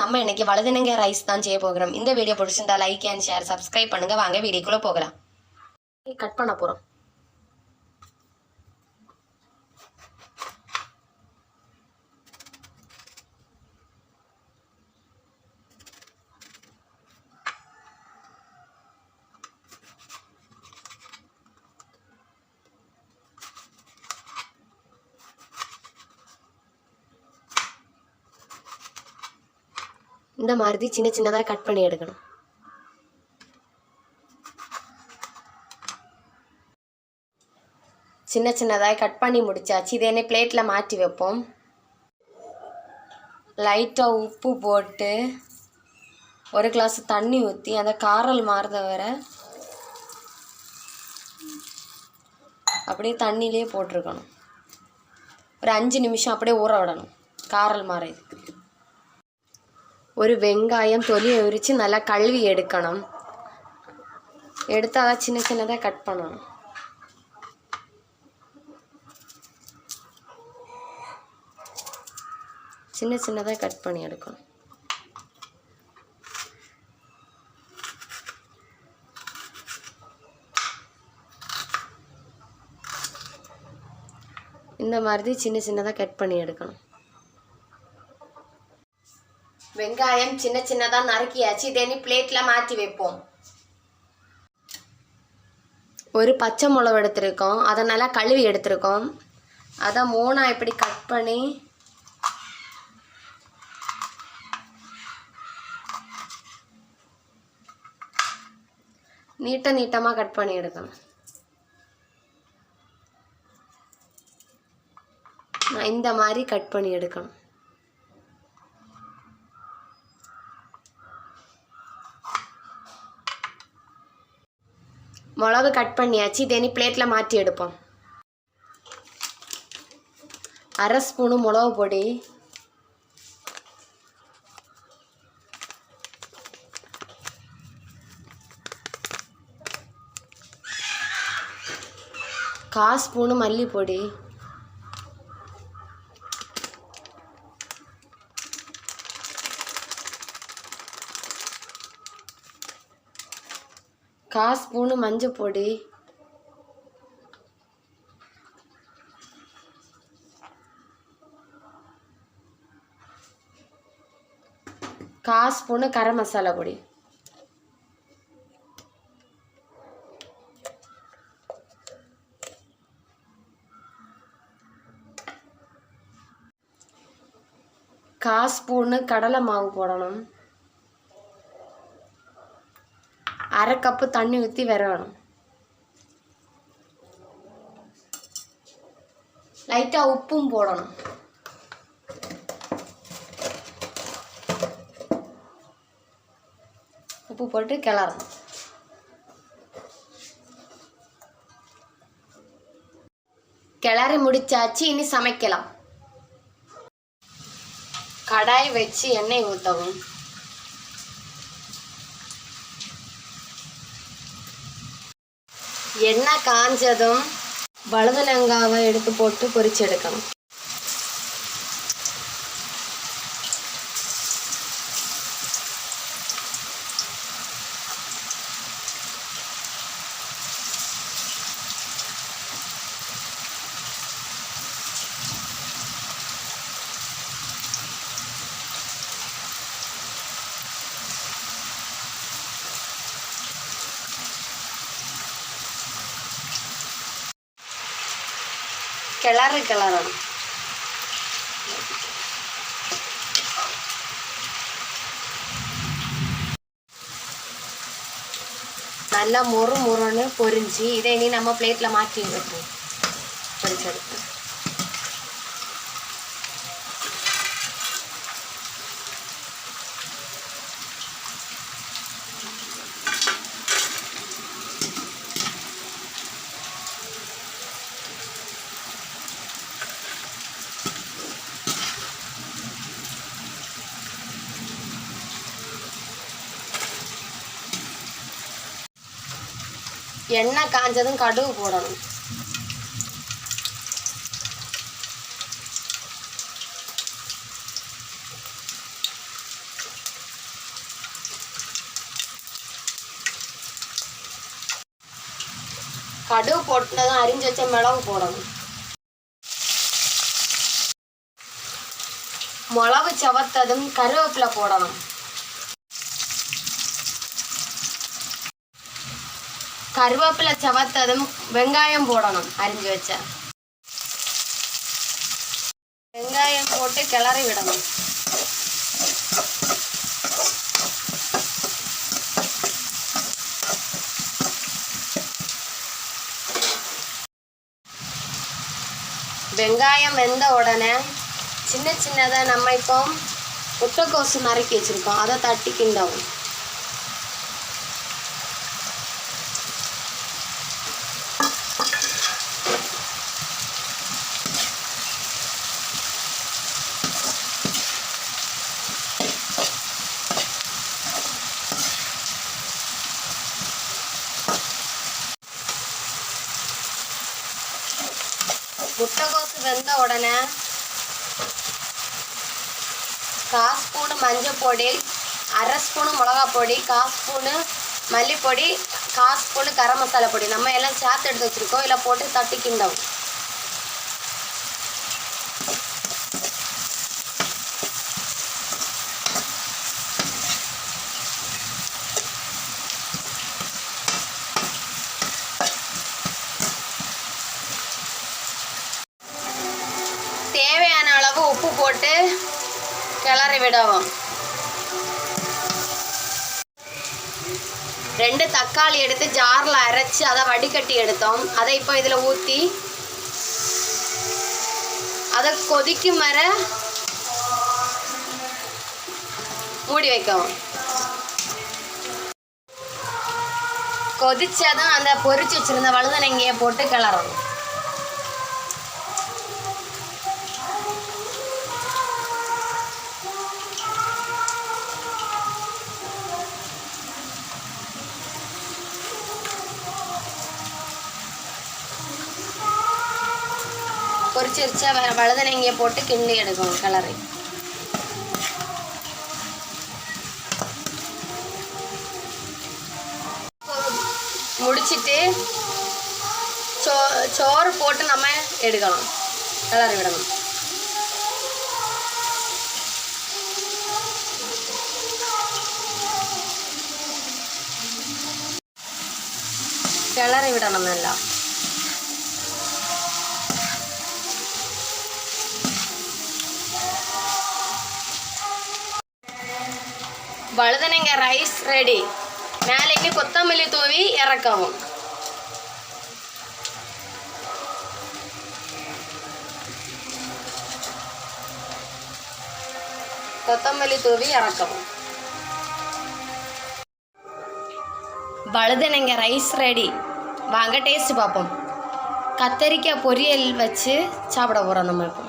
நம்ம இன்னைக்கு வலதுனங்க ரைஸ் தான் செய்ய போகிறோம். இந்த வீடியோ பிடிச்சிருந்தா லைக் அண்ட் ஷேர் சப்ஸ்கிரைப் பண்ணுங்க. வாங்க வீடியோக்குள்ள போகலாம். கட் பண்ண போறோம். இந்த மாதிரி சின்ன சின்னதாக கட் பண்ணி எடுக்கணும். சின்ன சின்னதாக கட் பண்ணி முடிச்சாச்சு. இதை என்ன பிளேட்டில் மாற்றி வைப்போம். லைட்டாக உப்பு போட்டு ஒரு கிளாஸ் தண்ணி ஊற்றி அந்த காரல் மாறுத வரை அப்படியே தண்ணியிலே போட்டிருக்கணும். ஒரு 5 நிமிஷம் அப்படியே ஊற விடணும் காரல் மாறதுக்கு. ஒரு வெங்காயம் தொலியை உரித்து நல்லா கழுவி எடுக்கணும். எடுத்து அதை சின்ன சின்னதாக கட் பண்ணணும். சின்ன சின்னதாக கட் பண்ணி எடுக்கணும். இந்த மாதிரி சின்ன சின்னதாக கட் பண்ணி எடுக்கணும். வெங்காயம் சின்ன சின்னதாக நறுக்கியாச்சு. இதை பிளேட்டில் மாற்றி வைப்போம். ஒரு பச்சை மிளகு எடுத்துருக்கோம். அதை நல்லா கழுவி எடுத்துருக்கோம். அதை 3 இப்படி கட் பண்ணி நீட்டமாக கட் பண்ணி எடுக்கணும். இந்த மாதிரி கட் பண்ணி எடுக்கணும். மிளகு கட் பண்ணியாச்சு. இதை பிளேட்டில் மாற்றி எடுப்போம். 1/2 ஸ்பூனு மிளகு பொடி, கால் ஸ்பூனு மல்லிப்பொடி, கால் ஸ்பூனு மஞ்சள் பொடி, கால் ஸ்பூனு கரம் மசாலா பொடி, கால் ஸ்பூனு கடலை மாவு போடணும். 1/2 கப்பு தண்ணி ஊற்றி விரவணும். லைட்டாக உப்பும் போடணும். உப்பு போட்டு கிளறணும். கிளறி முடிச்சாச்சு. இனி சமைக்கலாம். கடாய் வச்சு எண்ணெய் ஊற்றவும். எண்ணெய் காஞ்சதும் வழுதுனங்காவை எடுத்து போட்டு பொரிச்சு எடுக்கணும். கிளறணும். நல்லா முறுன்னு பொரிஞ்சு இதை இனி நம்ம பிளேட்டில் மாற்றி வைப்போம். பொரிச்செடுத்து எண்ணெய் காஞ்சதும் கடுகு போடணும். கடுகு போட்டதும் அரிஞ்சு வச்ச மிளகு போடணும். மிளகு சவத்ததும் கருவேப்பிலை போடணும். கருவேப்பிலை சவத்ததும் வெங்காயம் போடணும். அரிஞ்சு வச்ச வெங்காயம் போட்டு கிளறி விடணும். வெங்காயம் வெந்த உடனே சின்ன சின்னதாக நம்ம இப்போ முட்டைக்கோசு நறுக்கி வச்சுருக்கோம், அதை தட்டி கிண்டவும். முட்டைக்கோசு வெந்த உடனே 1/4 ஸ்பூனு மஞ்சள் பொடி, 1/2 ஸ்பூனு மிளகா பொடி, 1/4 ஸ்பூனு மல்லிப்பொடி, 1/4 ஸ்பூனு கரம் மசாலா பொடி நம்ம எல்லாம் சேர்த்து எடுத்து வச்சுருக்கோம். இதில் போட்டு தட்டி கிண்டவும். தேவையான அளவு உப்பு போட்டு கிளறி விடவும். 2 தக்காளி எடுத்து ஜாரில் அரைச்சி அதை வடிகட்டி எடுத்தோம். அதை இப்போ இதில் ஊற்றி அதை கொதிக்கும் வர மூடி வைக்கவும். கொதிச்சதும் அந்த பொரிச்சு வச்சுருந்த வழுதனங்கையை போட்டு கிளறணும். பொரிச்சு வச்சா வழுதனங்கையை போட்டு கிண்டி எடுக்கணும் கிளறி. முடிச்சிட்டு சோறு போட்டு நம்ம எடுக்கணும், கிளறி விடணும். கிளறி விடணும் நல்லா. வழுதனங்காய் ரைஸ் ரெடி. மேலே இனி கொத்தமல்லி தூவி இறக்கவும். கொத்தமல்லி தூவி இறக்கவும். வழுதனங்காய் ரைஸ் ரெடி. வாங்க டேஸ்ட் பார்ப்போம். கத்தரிக்காய் பொரியல் வச்சு சாப்பிட போகிறோம் நம்ம இப்போ.